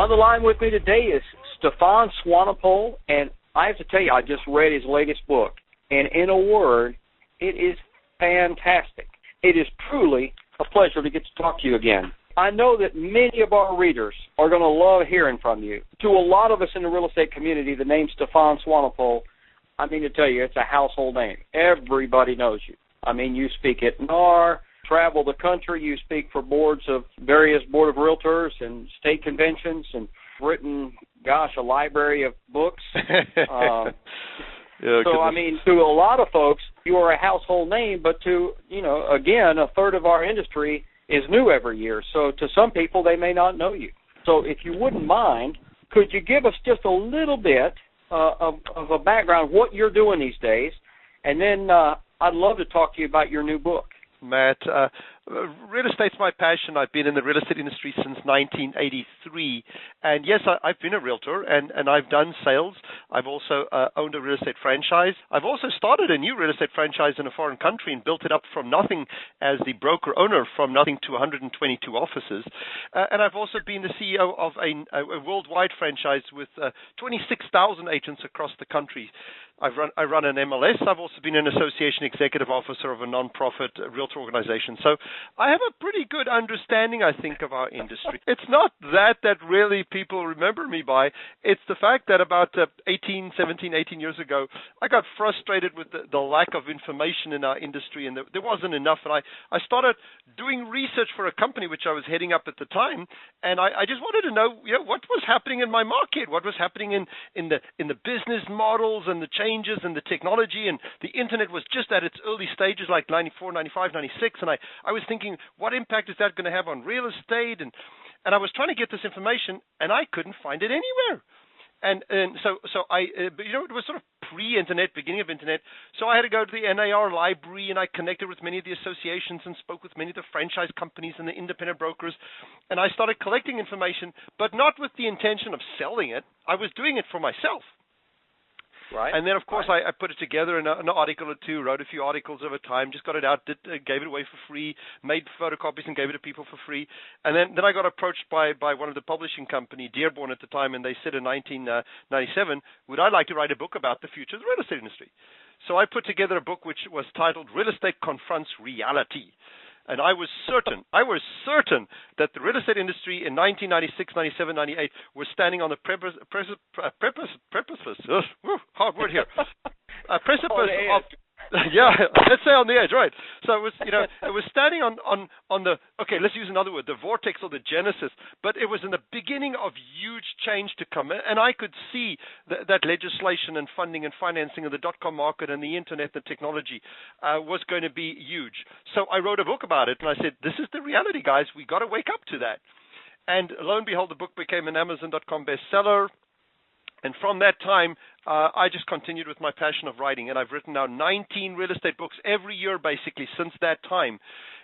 On the line with me today is Stefan Swanepoel, and I have to tell you, I just read his latest book, and in a word, it is fantastic. It is truly a pleasure to get to talk to you again. I know that many of our readers are going to love hearing from you. To a lot of us in the real estate community, the name Stefan Swanepoel, I mean to tell you, it's a household name. Everybody knows you. I mean, you speak at NAR, travel the country, you speak for boards of various board of realtors and state conventions, and written, a library of books. So, I mean, to a lot of folks, you are a household name, but to, again, a third of our industry is new every year. So to some people, they may not know you. So if you wouldn't mind, could you give us just a little bit of a background of what you're doing these days? And then I'd love to talk to you about your new book. Matt, real estate's my passion. I've been in the real estate industry since 1983. And yes, I've been a realtor and I've done sales. I've also owned a real estate franchise. I've also started a new real estate franchise in a foreign country and built it up from nothing as the broker owner, from nothing to 122 offices. And I've also been the CEO of a worldwide franchise with 26,000 agents across the country. I run an MLS. I've also been an association executive officer of a non-profit realtor organization. So I have a pretty good understanding, I think, of our industry. It's not that really people remember me by. It's the fact that about 18 years ago, I got frustrated with the lack of information in our industry, and there wasn't enough. And I started doing research for a company which I was heading up at the time, and I just wanted to know, what was happening in my market, what was happening in the business models and the changes and the technology, and the internet was just at its early stages, like 94, 95, 96, and I was thinking, what impact is that going to have on real estate? And I was trying to get this information, and I couldn't find it anywhere. And so it was sort of pre-internet, beginning of internet. So I had to go to the NAR library, and I connected with many of the associations and spoke with many of the franchise companies and the independent brokers. And I started collecting information, but not with the intention of selling it. I was doing it for myself. Right. And then, of course, I put it together in an article or two, wrote a few articles over time, just got it out, gave it away for free, made photocopies and gave it to people for free. And then I got approached by one of the publishing company, Dearborn at the time, and they said in 1997, would I like to write a book about the future of the real estate industry? So I put together a book which was titled Real Estate Confronts Reality. And I was certain that the real estate industry in 1996, 97, 98 was standing on the precipice, hard word here, precipice of, let's say on the edge, right? So it was, it was standing on the, okay, let's use another word, the vortex or the genesis, but it was in the beginning of huge change to come. And I could see that legislation and funding and financing of the dot-com market and the internet, the technology was going to be huge. So I wrote a book about it, and I said, this is the reality, guys. We got to wake up to that. And lo and behold, the book became an Amazon.com bestseller. And from that time, I just continued with my passion of writing, and I've written now 19 real estate books every year, basically, since that time.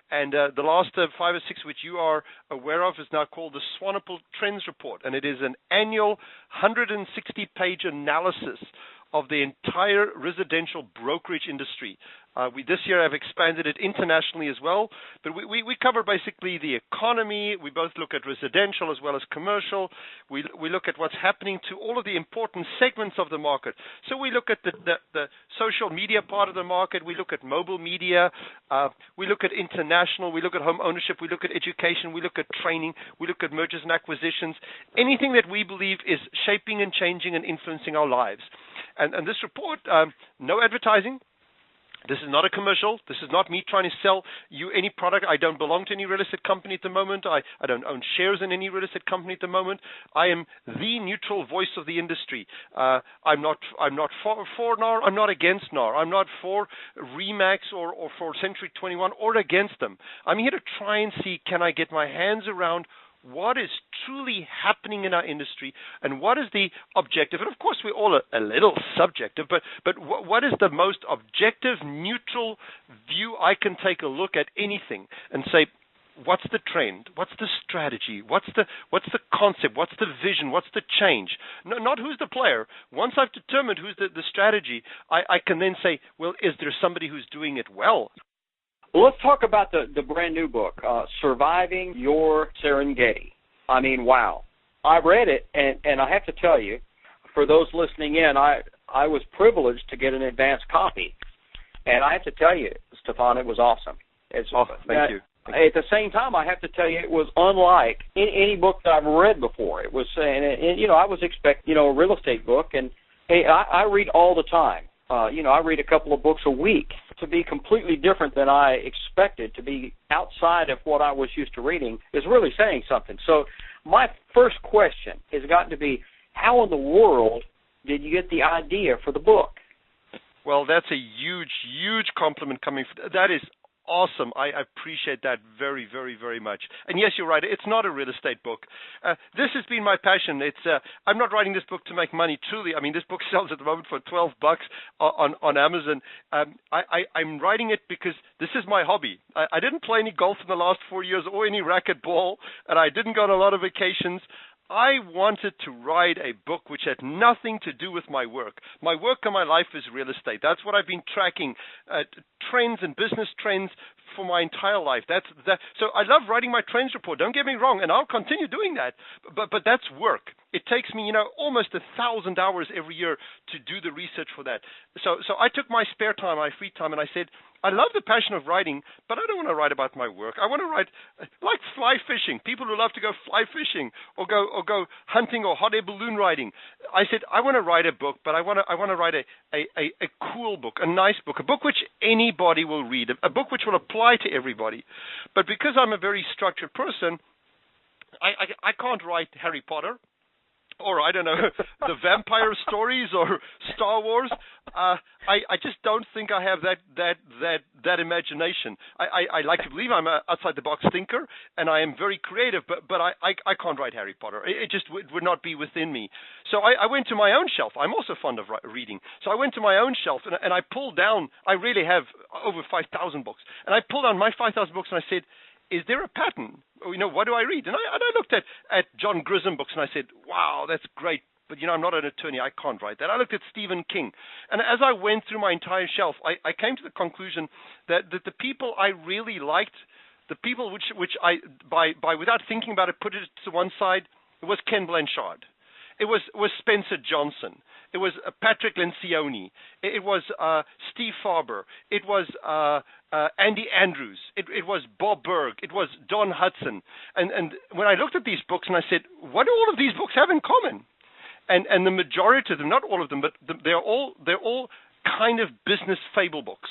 And the last 5 or 6, which you are aware of, is now called the Swanepoel Trends Report, and it is an annual 160-page analysis of the entire residential brokerage industry. We this year have expanded it internationally as well, but we cover basically the economy. We both look at residential as well as commercial. We look at what's happening to all of the important segments of the market. So we look at the social media part of the market. We look at mobile media. We look at international. We look at home ownership. We look at education. We look at training. We look at mergers and acquisitions. Anything that we believe is shaping and changing and influencing our lives. And this report, no advertising. This is not a commercial. This is not me trying to sell you any product. I don't belong to any real estate company at the moment. I don't own shares in any real estate company at the moment. I am the neutral voice of the industry. I'm not for NAR. I'm not against NAR. I'm not for RE/MAX or for Century 21 or against them. I'm here to try and see, can I get my hands around what is truly happening in our industry, and what is the objective? And of course, we're all a little subjective, but what is the most objective, neutral view I can take a look at anything and say, what's the trend? What's the strategy? What's the concept? What's the vision? What's the change? No, not who's the player. Once I've determined who's the strategy, I can then say, well, is there somebody who's doing it well? Well, let's talk about the brand new book, Surviving Your Serengeti. I mean, wow. I read it, and I have to tell you, for those listening in, I was privileged to get an advance copy. And I have to tell you, Stefan, it was awesome. Thank you. At the same time, I have to tell you, it was unlike any book that I've read before. It was, and I was expecting, a real estate book, and hey, I read all the time. I read a couple of books a week. To be completely different than I expected, to be outside of what I was used to reading, is really saying something. So my first question has got to be, how in the world did you get the idea for the book? Well, that's a huge, huge compliment coming from that. Is awesome. I appreciate that very, very, very much. And yes, you're right. It's not a real estate book. This has been my passion. I'm not writing this book to make money. Truly, I mean, this book sells at the moment for $12 on Amazon. I'm writing it because this is my hobby. I didn't play any golf in the last 4 years or any racquetball, and I didn't go on a lot of vacations. I wanted to write a book which had nothing to do with my work. My work and my life is real estate. That's what I've been tracking, trends and business trends for my entire life. So I love writing my trends report. Don't get me wrong, and I'll continue doing that. But that's work. It takes me, almost 1,000 hours every year to do the research for that. So I took my spare time, my free time, and I said, I love the passion of writing, but I don't want to write about my work. I want to write like fly fishing. People who love to go fly fishing or go hunting or hot air balloon riding. I said I want to write a book, but I want to write a cool book, a nice book, a book which anybody will read, a book which will apply to everybody. But because I'm a very structured person, I can't write Harry Potter, or I don't know, the vampire stories or Star Wars. I just don't think I have that imagination. I like to believe I'm an outside the box thinker, and I am very creative, but I can't write Harry Potter. It just would not be within me. So I went to my own shelf. I'm also fond of reading. So I went to my own shelf and I pulled down. I really have over 5,000 books, and I pulled down my 5,000 books and I said, is there a pattern? What do I read? And I looked at John Grisham books and I said, wow, that's great. But, I'm not an attorney. I can't write that. I looked at Stephen King. And as I went through my entire shelf, I came to the conclusion that the people I really liked, the people which I, by without thinking about it, put it to one side, it was Ken Blanchard. It was Spencer Johnson. It was Patrick Lencioni. It was Steve Farber. It was Andy Andrews. It was Bob Berg. It was Don Hudson. And when I looked at these books and I said, what do all of these books have in common? And the majority of them, not all of them, but they're all kind of business fable books.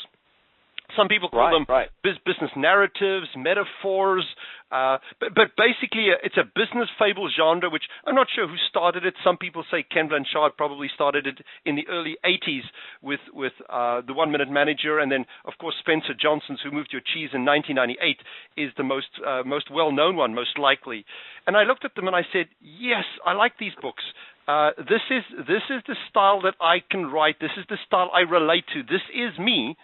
Some people call them business narratives, metaphors, but basically it's a business fable genre, which I'm not sure who started it. Some people say Ken Blanchard probably started it in the early 80s with the 1 Minute Manager, and then, of course, Spencer Johnson's Who Moved Your Cheese in 1998 is the most well-known one, most likely. And I looked at them and I said, yes, I like these books. This is the style that I can write. This is the style I relate to. This is me.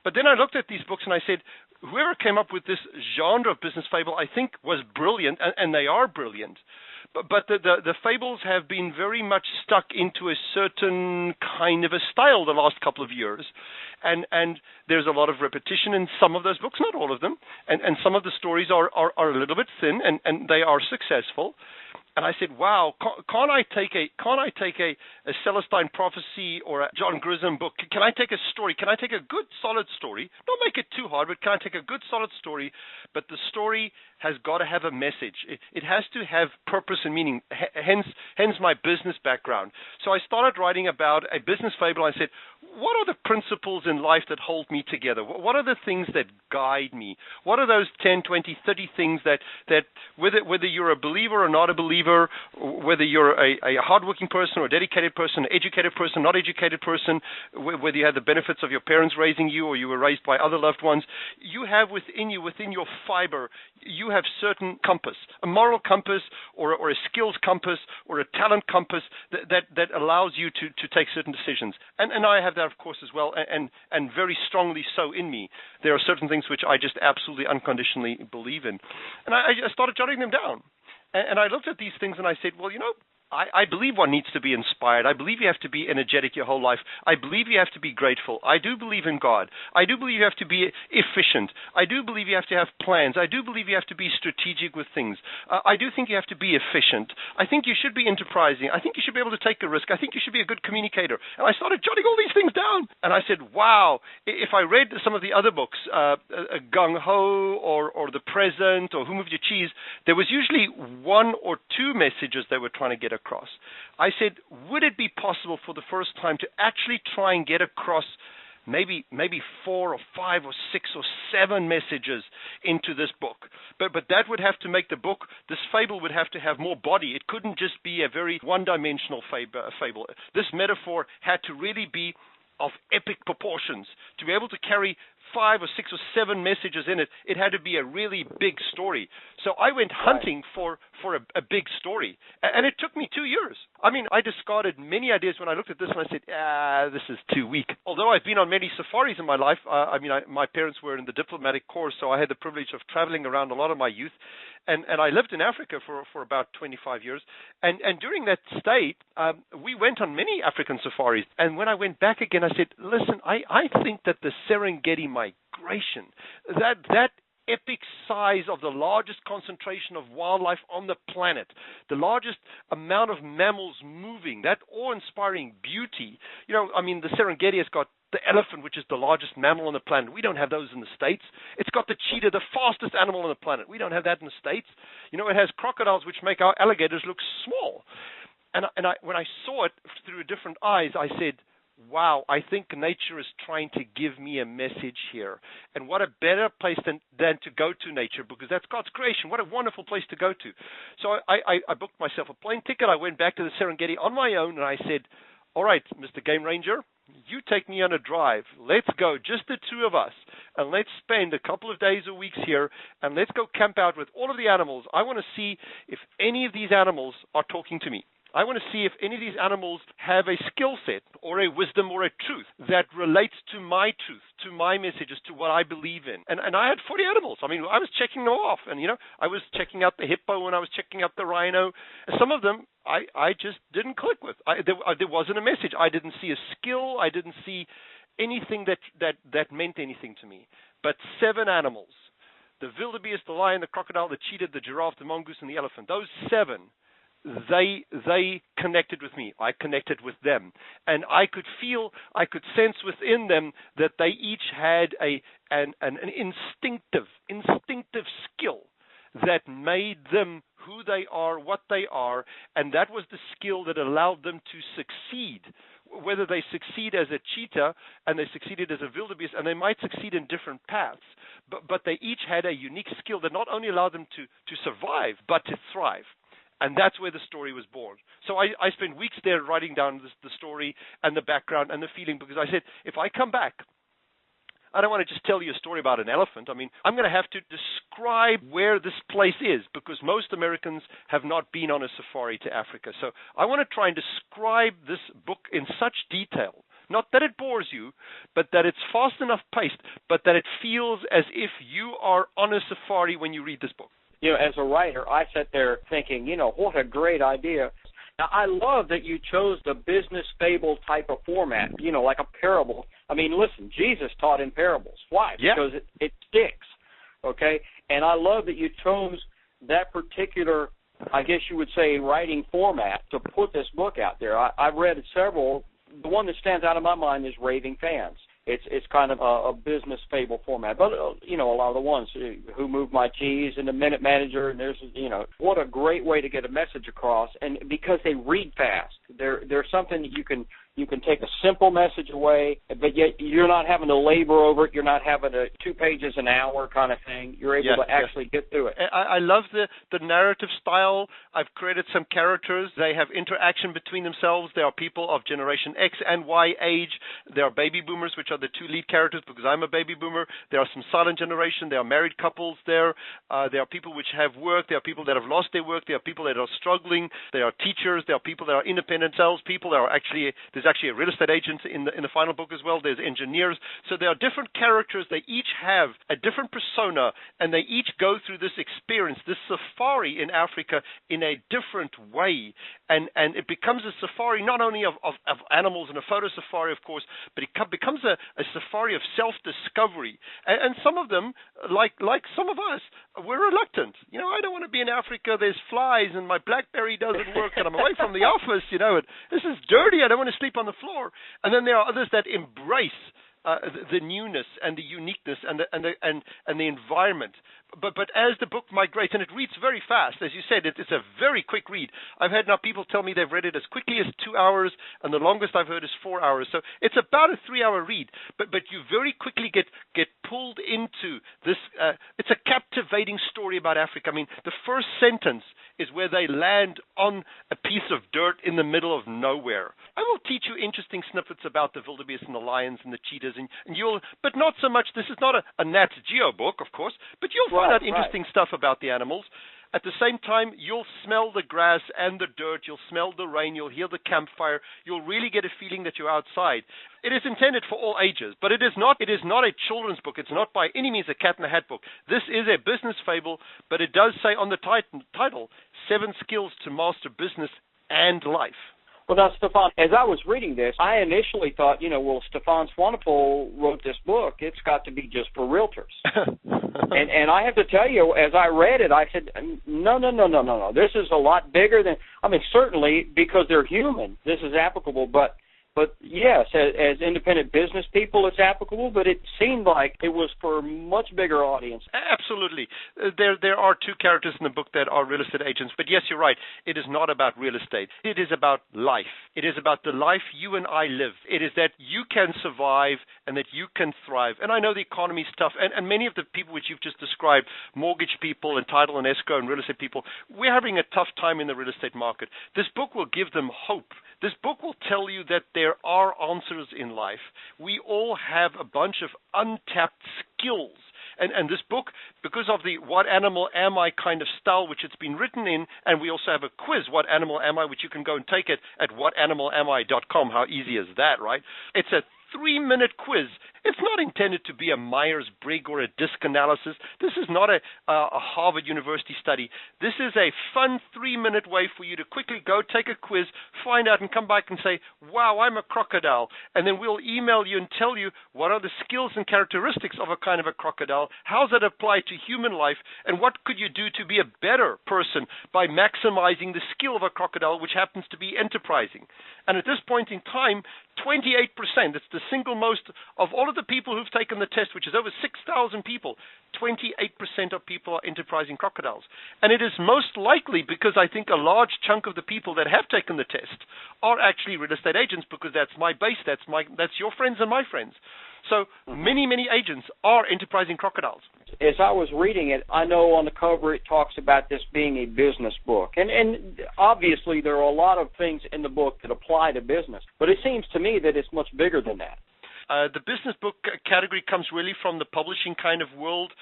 But then I looked at these books and I said, whoever came up with this genre of business fable, I think was brilliant, and they are brilliant. But the fables have been very much stuck into a certain kind of a style the last couple of years. And there's a lot of repetition in some of those books, not all of them. And some of the stories are a little bit thin, and they are successful. And I said, wow, can't I take a Celestine Prophecy or a John Grisham book? Can I take a story? Can I take a good, solid story? Don't make it too hard, but can I take a good, solid story? But the story has got to have a message. It has to have purpose and meaning, hence my business background. So I started writing about a business fable. I said, what are the principles in life that hold me together? What are the things that guide me? What are those 10, 20, 30 things that whether you're a believer or not a believer, whether you're a hardworking person or a dedicated person, educated person, not educated person, whether you had the benefits of your parents raising you or you were raised by other loved ones, you have within your fiber, you have certain compass, a moral compass or a skills compass or a talent compass that allows you to take certain decisions. And I have that, of course, as well, and very strongly so in me. There are certain things which I just absolutely unconditionally believe in. And I started jotting them down. And I looked at these things and I said, well, I believe one needs to be inspired. I believe you have to be energetic your whole life. I believe you have to be grateful. I do believe in God. I do believe you have to be efficient. I do believe you have to have plans. I do believe you have to be strategic with things. I do think you have to be efficient. I think you should be enterprising. I think you should be able to take a risk. I think you should be a good communicator. And I started jotting all these things down. And I said, wow, if I read some of the other books, Gung Ho or The Present or Who Moved Your Cheese, there was usually one or two messages they were trying to get across. I said, would it be possible for the first time to actually try and get across maybe 4 or 5 or 6 or 7 messages into this book? But that would have to make the book, this fable would have to have more body. It couldn't just be a very one-dimensional fable. This metaphor had to really be of epic proportions. To be able to carry 5 or 6 or 7 messages in it, it had to be a really big story. So I went hunting for a big story, and it took me 2 years. I mean, I discarded many ideas when I looked at this, and I said, this is too weak. Although I've been on many safaris in my life, my parents were in the diplomatic corps, so I had the privilege of traveling around a lot of my youth, and I lived in Africa for about 25 years, and during that stay, we went on many African safaris, and when I went back again, I said, listen, I think that the Serengeti migration, that epic size of the largest concentration of wildlife on the planet, the largest amount of mammals moving, that awe-inspiring beauty. The Serengeti has got the elephant, which is the largest mammal on the planet. We don't have those in the States. It's got the cheetah, the fastest animal on the planet. We don't have that in the States. It has crocodiles, which make our alligators look small. And when I saw it through different eyes, I said, wow, I think nature is trying to give me a message here. And what a better place than to go to nature, because that's God's creation. What a wonderful place to go to. So I booked myself a plane ticket. I went back to the Serengeti on my own, and I said, all right, Mr. Game Ranger, you take me on a drive. Let's go, just the two of us, and let's spend a couple of days or weeks here, and let's go camp out with all of the animals. I want to see if any of these animals are talking to me. I want to see if any of these animals have a skill set or a wisdom or a truth that relates to my truth, to my messages, to what I believe in. And I had 40 animals. I was checking them off. And, I was checking out the hippo and I was checking out the rhino. And some of them I just didn't click with. There wasn't a message. I didn't see a skill. I didn't see anything that meant anything to me. But 7 animals, the wildebeest, the lion, the crocodile, the cheetah, the giraffe, the mongoose, and the elephant, those 7, they connected with me. I connected with them. And I could sense within them that they each had an instinctive skill that made them who they are, what they are, and that was the skill that allowed them to succeed. Whether they succeed as a cheetah and they succeeded as a wildebeest, and they might succeed in different paths, but they each had a unique skill that not only allowed them to survive, but to thrive. And that's where the story was born. So I spent weeks there writing down the story and the background and the feeling, because I said, if I come back, I don't want to just tell you a story about an elephant. I'm going to have to describe where this place is, because most Americans have not been on a safari to Africa. So I want to try and describe this book in such detail, not that it bores you, but that it's fast enough paced, but that it feels as if you are on a safari when you read this book. As a writer, I sat there thinking, what a great idea. Now, I love that you chose the business fable type of format, like a parable. Listen, Jesus taught in parables. Why? Yeah. Because it sticks, okay? And I love that you chose that particular, I guess you would say, writing format to put this book out there. I've read several. The one that stands out in my mind is Raving Fans. It's kind of a business fable format. But, a lot of the ones, Who Moved My Cheese and The Minute Manager, and there's, what a great way to get a message across. And because they read fast, there's something that you can take a simple message away, but yet you're not having to labor over it. You're not having 2 pages an hour kind of thing. You're able to actually get through it. I love the narrative style. I've created some characters. They have interaction between themselves. There are people of Generation X and Y age. There are baby boomers, which are the 2 lead characters, because I'm a baby boomer. There are some silent generation. There are married couples there. There are people which have work. There are people that have lost their work. There are people that are struggling. There are teachers. There are people that are independent salespeople. There's There's actually a real estate agent in the final book as well. There's engineers. So there are different characters. They each have a different persona, and they each go through this experience, this safari in Africa in a different way. And it becomes a safari not only of animals and a photo safari, of course, but it becomes a safari of self-discovery. And some of them, like some of us, we're reluctant. I don't want to be in Africa. There's flies and my BlackBerry doesn't work and I'm away from the office, and this is dirty. I don't want to sleep on the floor. And then there are others that embrace the newness and the uniqueness and the environment. But as the book migrates, and it reads very fast, as you said, it's a very quick read. I've had now people tell me they've read it as quickly as 2 hours, and the longest I've heard is 4 hours. So it's about a 3-hour read. But you very quickly get pulled into this. It's a captivating story about Africa. I mean, the first sentence is where they land on a piece of dirt in the middle of nowhere. I will teach you interesting snippets about the wildebeest and the lions and the cheetahs, and you'll, but not so much. This is not a Nat Geo book, of course, but you'll find out interesting stuff about the animals. At the same time, you'll smell the grass and the dirt. You'll smell the rain. You'll hear the campfire. You'll really get a feeling that you're outside. It is intended for all ages, but it is not a children's book. It's not by any means a cat in the hat book. This is a business fable, but it does say on the title, 7 skills to master business and life. Well, now, Stefan, as I was reading this, I initially thought, Stefan Swanepoel wrote this book. It's got to be just for realtors. and I have to tell you, as I read it, I said, no. This is a lot bigger than, certainly because they're human, this is applicable, but yes, as independent business people, it's applicable, but it seemed like it was for a much bigger audience. Absolutely. There are 2 characters in the book that are real estate agents, but yes, you're right. It is not about real estate. It is about life. It is about the life you and I live. It is that you can survive and that you can thrive. And I know the economy's tough, and many of the people which you've just described, mortgage people and title and escrow and real estate people, we're having a tough time in the real estate market. This book will give them hope. This book will tell you that there are answers in life. We all have a bunch of untapped skills. And this book, because of the what animal am I kind of style which it's been written in, and we also have a quiz, what animal am I, which you can go and take it at whatanimalami.com. How easy is that, right? It's a 3-minute quiz. It's not intended to be a Myers-Briggs or a DISC analysis. This is not a Harvard University study. This is a fun 3-minute way for you to quickly go take a quiz, find out, and come back and say, wow, I'm a crocodile. And then we'll email you and tell you what are the skills and characteristics of a kind of a crocodile, how does that apply to human life, and what could you do to be a better person by maximizing the skill of a crocodile, which happens to be enterprising. And at this point in time, 28%, it's the single most of all of the people who've taken the test, which is over 6,000 people, 28% of people are enterprising crocodiles. And it is most likely because I think a large chunk of the people that have taken the test are actually real estate agents, because that's my base, that's your friends and my friends. So many, many agents are enterprising crocodiles. As I was reading it, I know on the cover it talks about this being a business book. And obviously there are a lot of things in the book that apply to business. But it seems to me that it's much bigger than that. The business book category comes really from the publishing kind of world.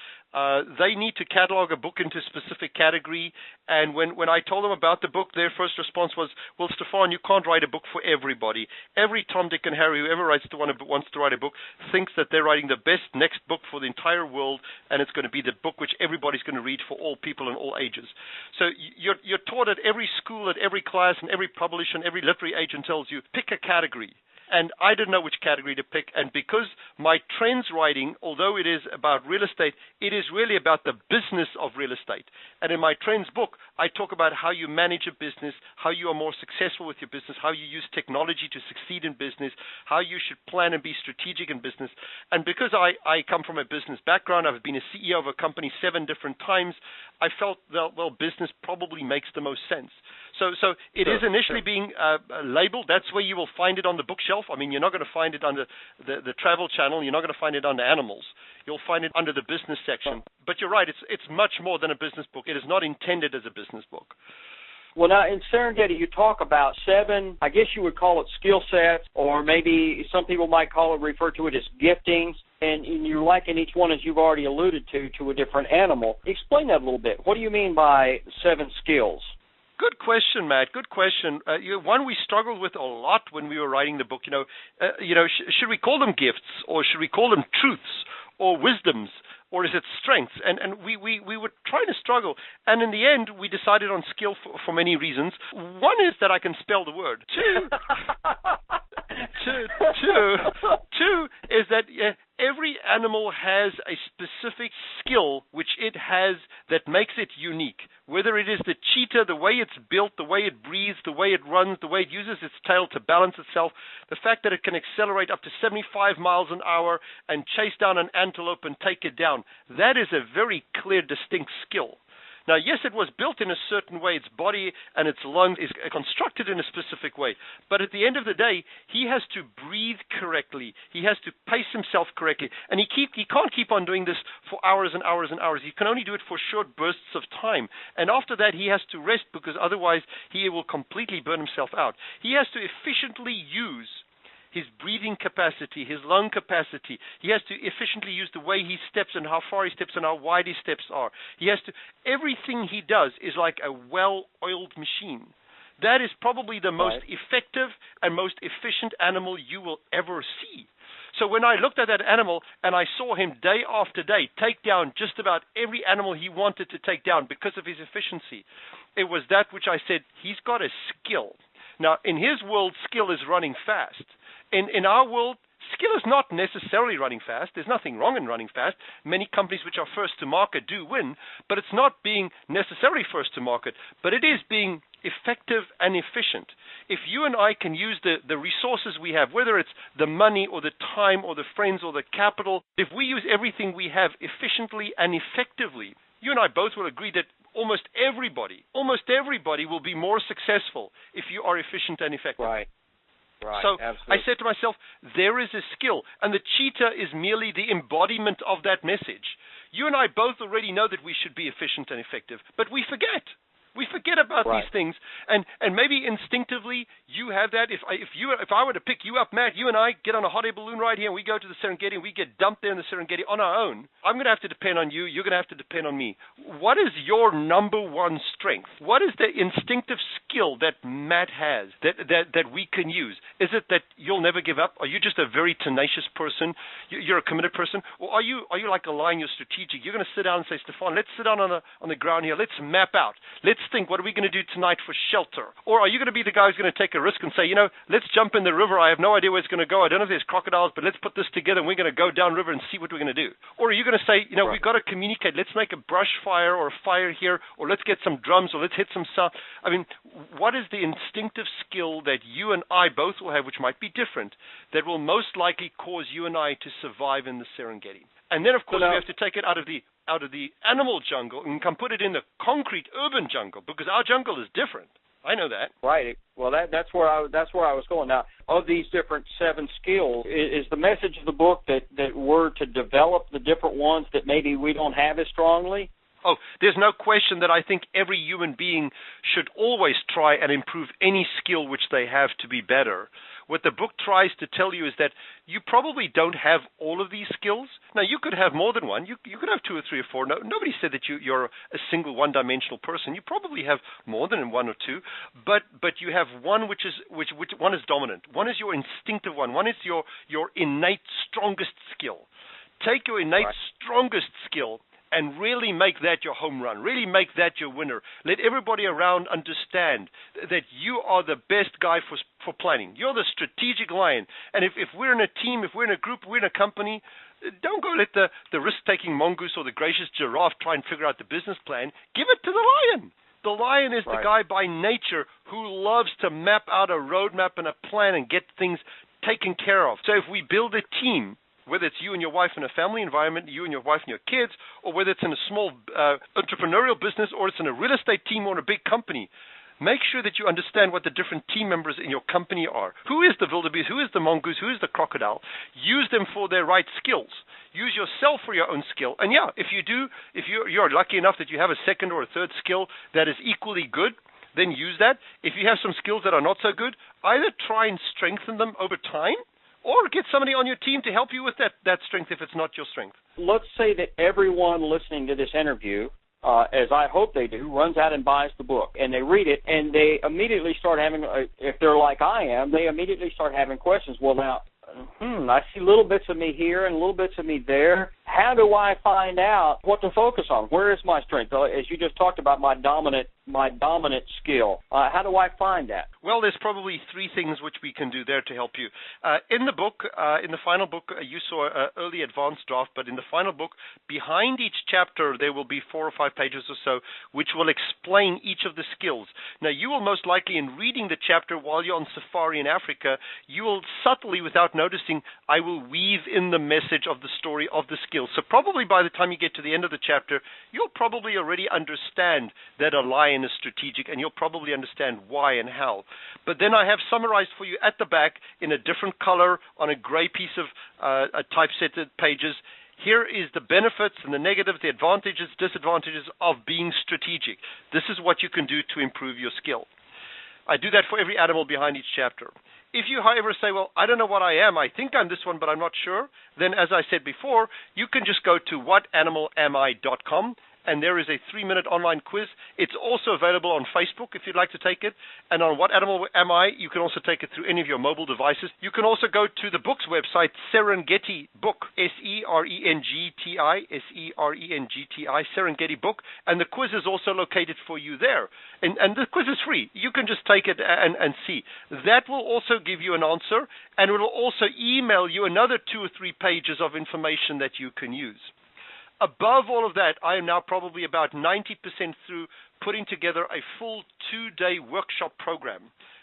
They need to catalog a book into a specific category. And when I told them about the book, their first response was, well, Stefan, you can't write a book for everybody. Every Tom, Dick, and Harry, whoever wants to write a book, thinks that they're writing the best next book for the entire world, and it's going to be the book which everybody's going to read for all people in all ages. So you're taught at every school, at every class, and every publisher, and every literary agent tells you, pick a category. And I didn't know which category to pick. And because my trends writing, although it is about real estate, it is really about the business of real estate. And in my trends book, I talk about how you manage a business, how you are more successful with your business, how you use technology to succeed in business, how you should plan and be strategic in business. And because I come from a business background, I've been a CEO of a company 7 different times, I felt that, well, business probably makes the most sense. So it is initially being labeled. That's where you will find it on the bookshelf. I mean, you're not going to find it under the travel channel. You're not going to find it under animals. You'll find it under the business section. But you're right. It's much more than a business book. It is not intended as a business book. Well, now, in Serengeti, you talk about 7, I guess you would call it skill sets, or maybe some people might refer to it as giftings, and you liken each one, as you've already alluded to a different animal. Explain that a little bit. What do you mean by 7 skills? good question, Matt. Good question. One we struggled with a lot when we were writing the book. Should we call them gifts, or should we call them truths, or wisdoms, or is it strengths? And we were trying to struggle. And in the end, we decided on skill for many reasons. One is that I can spell the word. Two is that every animal has a specific skill which it has that makes it unique. Whether it is the cheetah, the way it's built, the way it breathes, the way it runs, the way it uses its tail to balance itself, the fact that it can accelerate up to 75 miles an hour and chase down an antelope and take it down, that is a very clear, distinct skill. Now, yes, it was built in a certain way. Its body and its lungs is constructed in a specific way. But at the end of the day, he has to breathe correctly. He has to pace himself correctly. And he can't keep on doing this for hours and hours and hours. He can only do it for short bursts of time. And after that, he has to rest, because otherwise he will completely burn himself out. He has to efficiently use his breathing capacity, his lung capacity. He has to efficiently use the way he steps and how far he steps and how wide his steps are. Everything he does is like a well-oiled machine. That is probably the most effective and most efficient animal you will ever see. So when I looked at that animal and I saw him day after day take down just about every animal he wanted to take down because of his efficiency, it was that which I said, he's got a skill. Now, in his world, skill is running fast. In our world, skill is not necessarily running fast. There's nothing wrong in running fast. Many companies which are first to market do win, but it's not being necessarily first to market, but it is being effective and efficient. If you and I can use the resources we have, whether it's the money or the time or the friends or the capital, if we use everything we have efficiently and effectively, you and I both will agree that almost everybody will be more successful if you are efficient and effective. Right. So absolutely. I said to myself, there is a skill, and the cheetah is merely the embodiment of that message. You and I both already know that we should be efficient and effective, but we forget. We forget about these things, and maybe instinctively you have that. If I were to pick you up, Matt, you and I get on a hot air balloon ride here, and we go to the Serengeti, and we get dumped there in the Serengeti on our own, I'm going to have to depend on you. You're going to have to depend on me. What is your number one strength? What is the instinctive skill that Matt has that we can use? Is it that you'll never give up? Are you just a very tenacious person? You're a committed person, or are you like a lion? You're strategic. You're going to sit down and say, Stefan, let's sit down on the ground here. Let's map out. Let's think, what are we going to do tonight for shelter? Or are you going to be the guy who's going to take a risk and say, let's jump in the river. I have no idea where it's going to go. I don't know if there's crocodiles, but let's put this together and we're going to go downriver and see what we're going to do. Or are you going to say, we've got to communicate. Let's make a brush fire or a fire here, or let's get some drums, or let's hit some sound. I mean, what is the instinctive skill that you and I both will have, which might be different, that will most likely cause you and I to survive in the Serengeti? And then, of course, we have to take it out of the animal jungle and can put it in the concrete urban jungle, because our jungle is different. I know that. Right. Well, that's where I was going. Now, of these different 7 skills, is the message of the book that we're to develop the different ones that maybe we don't have as strongly? Oh, there's no question that I think every human being should always try and improve any skill which they have to be better. What the book tries to tell you is that you probably don't have all of these skills. Now, you could have more than one. You could have 2 or 3 or 4. No, nobody said that you're a single one-dimensional person. You probably have more than 1 or 2, but you have one which one is dominant. One is your instinctive one. One is your innate strongest skill. Take your innate strongest skill and really make that your home run, really make that your winner. Let everybody around understand that you are the best guy for planning. You're the strategic lion. And if we're in a team, if we're in a group, we're in a company, don't go let the risk-taking mongoose or the gracious giraffe try and figure out the business plan. Give it to the lion. The lion is the guy by nature who loves to map out a roadmap and a plan and get things taken care of. So if we build a team, whether it's you and your wife in a family environment, you and your wife and your kids, or whether it's in a small entrepreneurial business, or it's in a real estate team or in a big company, make sure that you understand what the different team members in your company are. Who is the wildebeest? Who is the mongoose? Who is the crocodile? Use them for their right skills. Use yourself for your own skill. And if you're lucky enough that you have a second or a third skill that is equally good, then use that. If you have some skills that are not so good, either try and strengthen them over time, or get somebody on your team to help you with that strength if it's not your strength. Let's say that everyone listening to this interview as I hope they do, runs out and buys the book. And they read it, and they immediately start having, if they're like I am, they immediately start having questions. Well, now, I see little bits of me here and little bits of me there. How do I find out what to focus on? Where is my strength? As you just talked about, my dominant skill. How do I find that? Well, there's probably three things which we can do there to help you. In the book, in the final book, you saw an early advanced draft, but in the final book, behind each chapter, there will be 4 or 5 pages or so, which will explain each of the skills. Now, you will most likely, in reading the chapter while you're on safari in Africa, you will subtly, without noticing, I will weave in the message of the story of the skills. So probably by the time you get to the end of the chapter, you'll probably already understand that a lion is strategic, and you'll probably understand why and how. But then I have summarized for you at the back in a different color on a gray piece of typesetted pages. Here is the benefits and the negatives, the advantages, disadvantages of being strategic. This is what you can do to improve your skill. I do that for every animal behind each chapter. If you, however, say, well, I don't know what I am, I think I'm this one, but I'm not sure, then as I said before, you can just go to whatanimali.com, and there is a 3-minute online quiz. It's also available on Facebook if you'd like to take it. And on What Animal Am I, you can also take it through any of your mobile devices. You can also go to the book's website, Serengeti Book, Serengeti, Serengeti Book, and the quiz is also located for you there. And the quiz is free. You can just take it and see. That will also give you an answer, and it will also email you another 2 or 3 pages of information that you can use. Above all of that, I am now probably about 90% through putting together a full 2-day workshop program,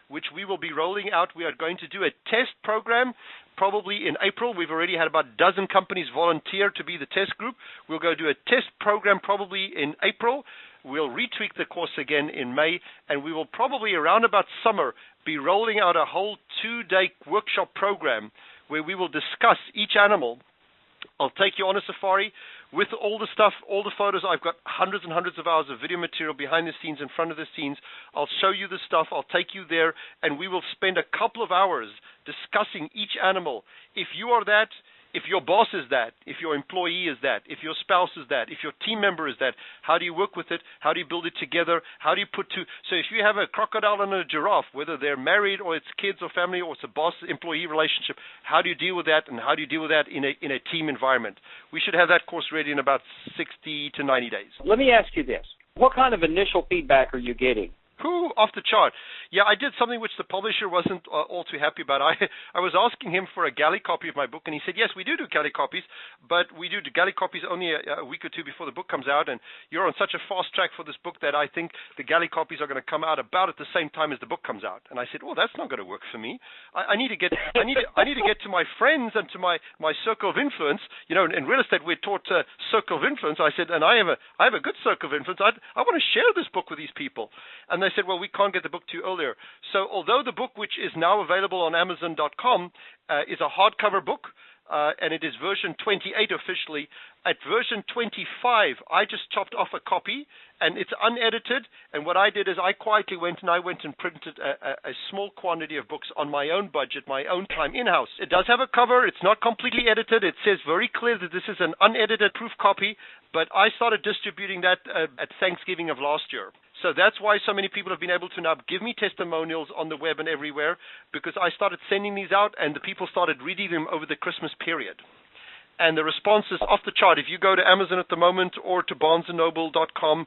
which we will be rolling out. We are going to do a test program probably in April. We've already had about a dozen companies volunteer to be the test group. We'll go do a test program probably in April. We'll retweak the course again in May, and we will probably around about summer be rolling out a whole 2-day workshop program where we will discuss each animal. I'll take you on a safari with all the stuff, all the photos. I've got hundreds and hundreds of hours of video material behind the scenes, in front of the scenes. I'll show you the stuff. I'll take you there, and we will spend a couple of hours discussing each animal. If you are that, if your boss is that, if your employee is that, if your spouse is that, if your team member is that, how do you work with it? How do you build it together? How do you put two? So if you have a crocodile and a giraffe, whether they're married or it's kids or family or it's a boss-employee relationship, how do you deal with that, and how do you deal with that in a team environment? We should have that course ready in about 60 to 90 days. Let me ask you this. What kind of initial feedback are you getting? Off the chart. Yeah, I did something which the publisher wasn't all too happy about. I was asking him for a galley copy of my book, and he said, yes, we do galley copies, but we do galley copies only a week or 2 before the book comes out, and you're on such a fast track for this book that I think the galley copies are going to come out about at the same time as the book comes out. And I said, well, that's not going to work for me. I need to get to my friends and to my circle of influence. You know, in real estate we're taught circle of influence. I said, and I have a good circle of influence. I want to share this book with these people. And they said, well, we can't get the book to you earlier. So although the book, which is now available on Amazon.com, is a hardcover book, and it is version 28 officially, at version 25, I just chopped off a copy, and it's unedited. And what I did is I quietly went and printed a small quantity of books on my own budget, my own time, in-house. It does have a cover. It's not completely edited. It says very clear that this is an unedited proof copy, but I started distributing that at Thanksgiving of last year. So that's why so many people have been able to now give me testimonials on the web and everywhere, because I started sending these out and the people started reading them over the Christmas period. And the response is off the chart. If you go to Amazon at the moment or to barnesandnoble.com,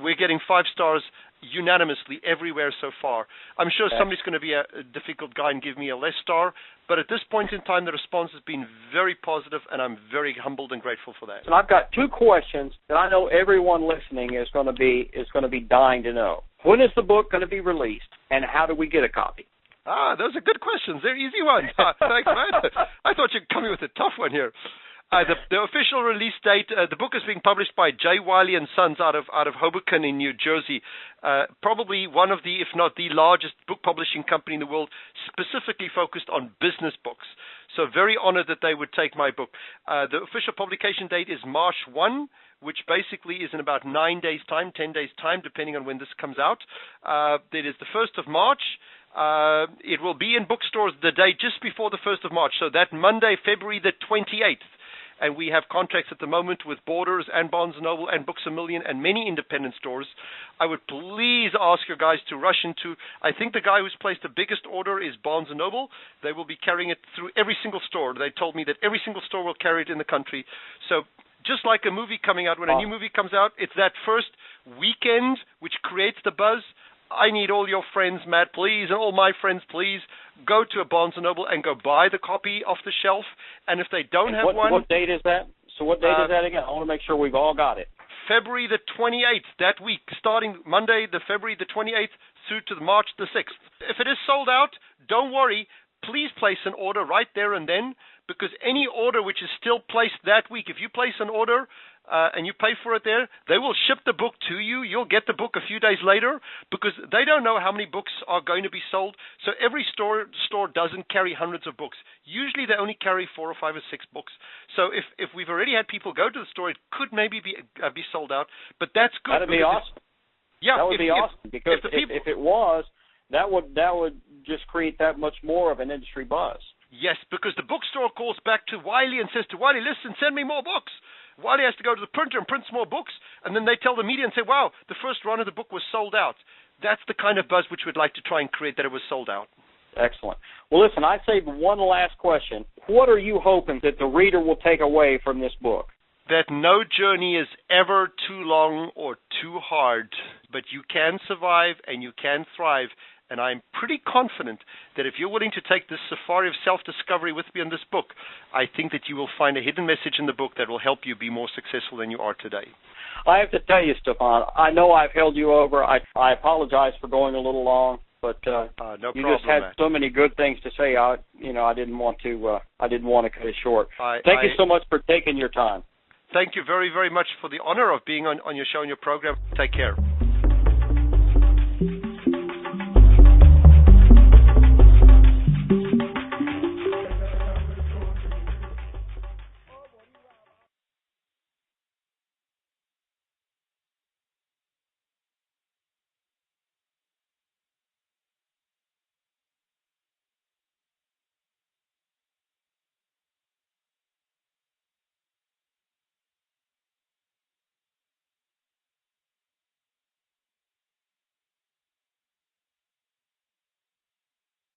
we're getting 5 stars unanimously everywhere so far. I'm sure somebody's going to be a difficult guy and give me a less star, but at this point in time, the response has been very positive, and I'm very humbled and grateful for that. And I've got 2 questions that I know everyone listening is going to be dying to know. When is the book going to be released, and how do we get a copy? Those are good questions. They're easy ones. Thanks, man. I thought you'd come in with a tough one here. The official release date, the book is being published by J. Wiley & Sons out of Hoboken in New Jersey. Probably one of the, if not the largest book publishing company in the world, specifically focused on business books. So very honored that they would take my book. The official publication date is March 1, which basically is in about 9 days' time, 10 days' time, depending on when this comes out. It is the 1st of March. It will be in bookstores the day just before the 1st of March, so that Monday, February the 28th. and we have contracts at the moment with Borders and Barnes & Noble and Books A Million and many independent stores. I would please ask you guys to rush into, I think the guy who's placed the biggest order is Barnes & Noble. They will be carrying it through every single store. They told me that every single store will carry it in the country. So just like a movie coming out, when a new movie comes out, it's that first weekend which creates the buzz. I need all your friends, Matt, please, and all my friends, please, go to a Barnes & Noble and go buy the copy off the shelf. And if they don't have one... What date is that? So what date is that again? I want to make sure we've all got it. February the 28th, that week, starting Monday, February the 28th, through to March the 6th. If it is sold out, don't worry. Please place an order right there and then, because any order which is still placed that week, if you place an order and you pay for it there, they will ship the book to you. You'll get the book a few days later, because they don't know how many books are going to be sold. So every store doesn't carry hundreds of books. Usually they only carry 4 or 5 or 6 books. So if we've already had people go to the store, it could maybe be sold out. But that's good. That'd be awesome. Yeah, that would be awesome, because if it was, that would just create that much more of an industry buzz. Yes, because the bookstore calls back to Wiley and says to Wiley, listen, send me more books. Wiley has to go to the printer and print some more books, and then they tell the media and say, wow, the first run of the book was sold out. That's the kind of buzz which we'd like to try and create, that it was sold out. Excellent. Well, listen, I'd say one last question. What are you hoping that the reader will take away from this book? That no journey is ever too long or too hard, but you can survive and you can thrive. And I'm pretty confident that if you're willing to take this safari of self-discovery with me in this book, I think that you will find a hidden message in the book that will help you be more successful than you are today. I have to tell you, Stefan, I know I've held you over. I apologize for going a little long, but no you problem, just had Matt. so many good things to say. I didn't want to cut it short. Thank you so much for taking your time. Thank you very, very much for the honor of being on your show and your program. Take care.